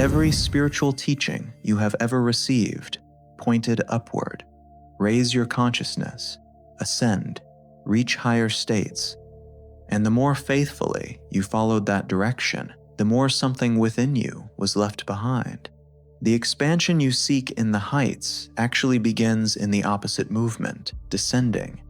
Every spiritual teaching you have ever received pointed upward. Raise your consciousness, ascend, reach higher states. And the more faithfully you followed that direction, the more something within you was left behind. The expansion you seek in the heights actually begins in the opposite movement, descending.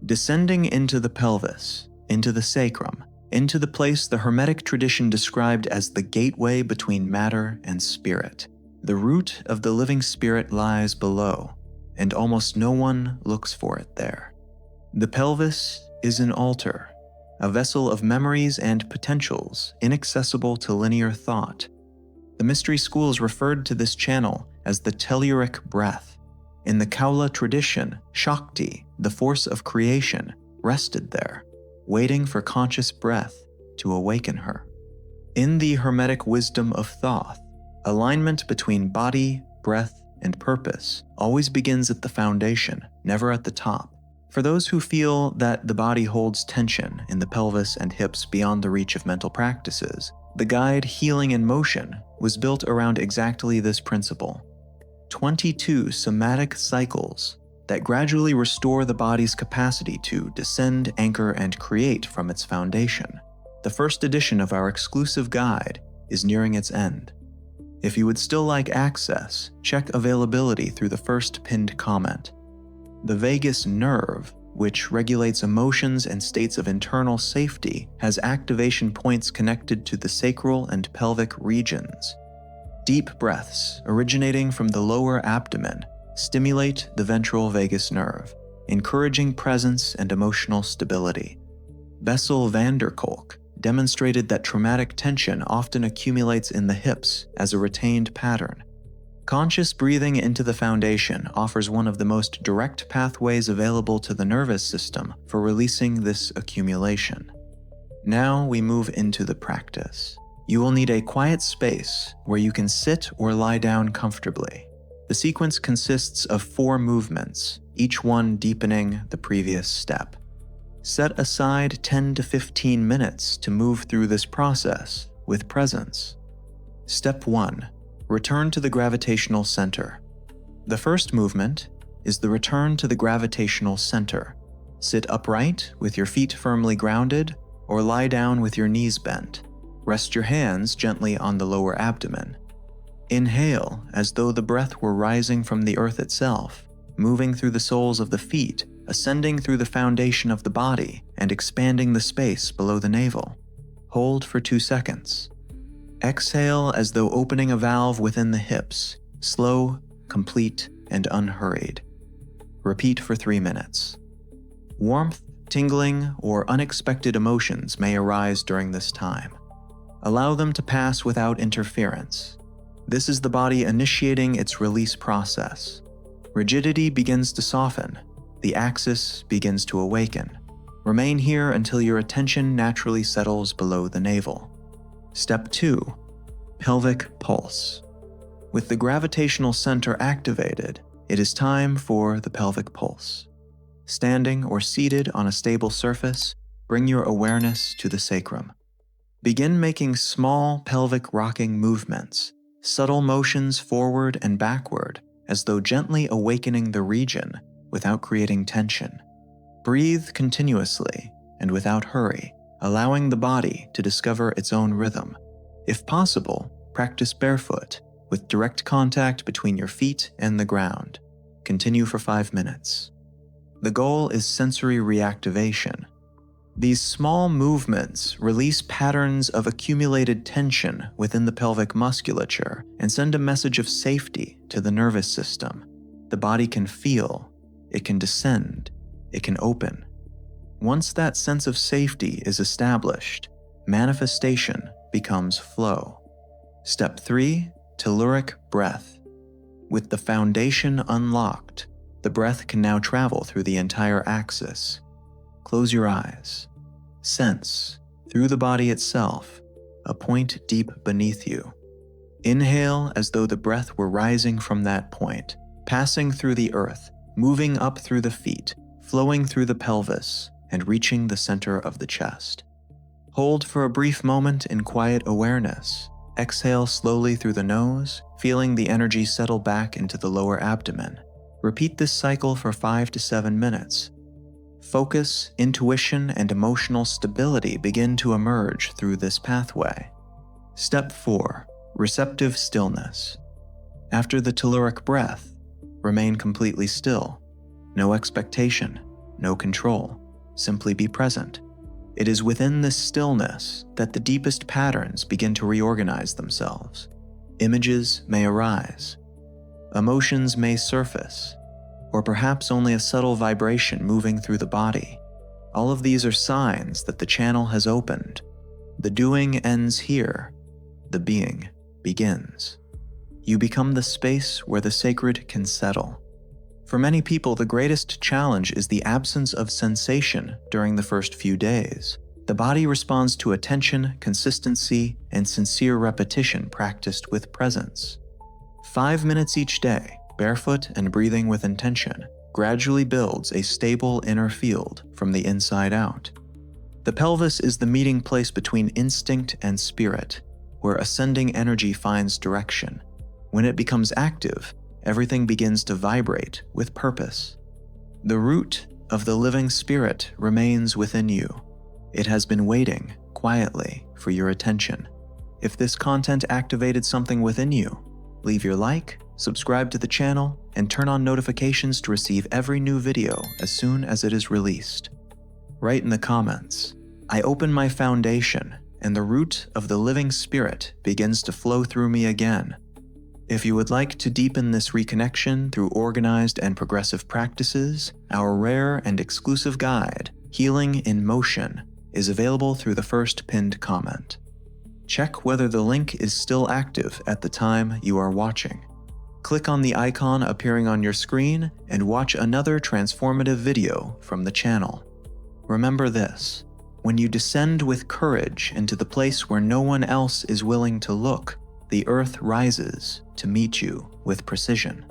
Descending into the pelvis, into the sacrum, into the place the Hermetic tradition described as the gateway between matter and spirit. The root of the living spirit lies below, and almost no one looks for it there. The pelvis is an altar, a vessel of memories and potentials inaccessible to linear thought. The mystery schools referred to this channel as the Telluric breath. In the Kaula tradition, Shakti, the force of creation, rested there, waiting for conscious breath to awaken her. In the Hermetic wisdom of Thoth, alignment between body, breath, and purpose always begins at the foundation, never at the top. For those who feel that the body holds tension in the pelvis and hips beyond the reach of mental practices, the guide Healing in Motion was built around exactly this principle. 22 somatic cycles that gradually restore the body's capacity to descend, anchor, and create from its foundation. The first edition of our exclusive guide is nearing its end. If you would still like access, check availability through the first pinned comment. The vagus nerve, which regulates emotions and states of internal safety, has activation points connected to the sacral and pelvic regions. Deep breaths, originating from the lower abdomen, stimulate the ventral vagus nerve, encouraging presence and emotional stability. Bessel van der Kolk demonstrated that traumatic tension often accumulates in the hips as a retained pattern. Conscious breathing into the foundation offers one of the most direct pathways available to the nervous system for releasing this accumulation. Now we move into the practice. You will need a quiet space where you can sit or lie down comfortably. The sequence consists of 4 movements, each one deepening the previous step. Set aside 10 to 15 minutes to move through this process with presence. Step 1. Return to the gravitational center. The first movement is the return to the gravitational center. Sit upright with your feet firmly grounded or lie down with your knees bent. Rest your hands gently on the lower abdomen. Inhale as though the breath were rising from the earth itself, moving through the soles of the feet, ascending through the foundation of the body, and expanding the space below the navel. Hold for 2 seconds. Exhale as though opening a valve within the hips, slow, complete, and unhurried. Repeat for 3 minutes. Warmth, tingling, or unexpected emotions may arise during this time. Allow them to pass without interference. This is the body initiating its release process. Rigidity begins to soften. The axis begins to awaken. Remain here until your attention naturally settles below the navel. Step 2. Pelvic pulse. With the gravitational center activated, it is time for the pelvic pulse. Standing or seated on a stable surface, bring your awareness to the sacrum. Begin making small pelvic rocking movements, subtle motions forward and backward, as though gently awakening the region without creating tension. Breathe continuously and without hurry, allowing the body to discover its own rhythm. If possible, practice barefoot, with direct contact between your feet and the ground. Continue for 5 minutes. The goal is sensory reactivation. These small movements release patterns of accumulated tension within the pelvic musculature and send a message of safety to the nervous system. The body can feel, it can descend, it can open. Once that sense of safety is established, manifestation becomes flow. Step 3. Telluric breath. With the foundation unlocked, the breath can now travel through the entire axis. Close your eyes. Sense, through the body itself, a point deep beneath you. Inhale as though the breath were rising from that point, passing through the earth, moving up through the feet, flowing through the pelvis, and reaching the center of the chest. Hold for a brief moment in quiet awareness, Exhale slowly through the nose, feeling the energy settle back into the lower abdomen. Repeat this cycle for 5 to 7 minutes. Focus, intuition, and emotional stability begin to emerge through this pathway. Step 4. Receptive stillness. After the Telluric breath, remain completely still. No expectation, no control. Simply be present. It is within this stillness that the deepest patterns begin to reorganize themselves. Images may arise. Emotions may surface, or perhaps only a subtle vibration moving through the body. All of these are signs that the channel has opened. The doing ends here. The being begins. You become the space where the sacred can settle. For many people, the greatest challenge is the absence of sensation during the first few days. The body responds to attention, consistency, and sincere repetition practiced with presence. 5 minutes each day, barefoot and breathing with intention, gradually builds a stable inner field from the inside out. The pelvis is the meeting place between instinct and spirit, where ascending energy finds direction. When it becomes active, everything begins to vibrate with purpose. The root of the living spirit remains within you. It has been waiting quietly for your attention. If this content activated something within you, leave your like, subscribe to the channel, and turn on notifications to receive every new video as soon as it is released. Write in the comments, "I open my foundation, and the root of the living spirit begins to flow through me again." If you would like to deepen this reconnection through organized and progressive practices, our rare and exclusive guide, Healing in Motion, is available through the first pinned comment. Check whether the link is still active at the time you are watching. Click on the icon appearing on your screen and watch another transformative video from the channel. Remember this: when you descend with courage into the place where no one else is willing to look, the earth rises to meet you with precision.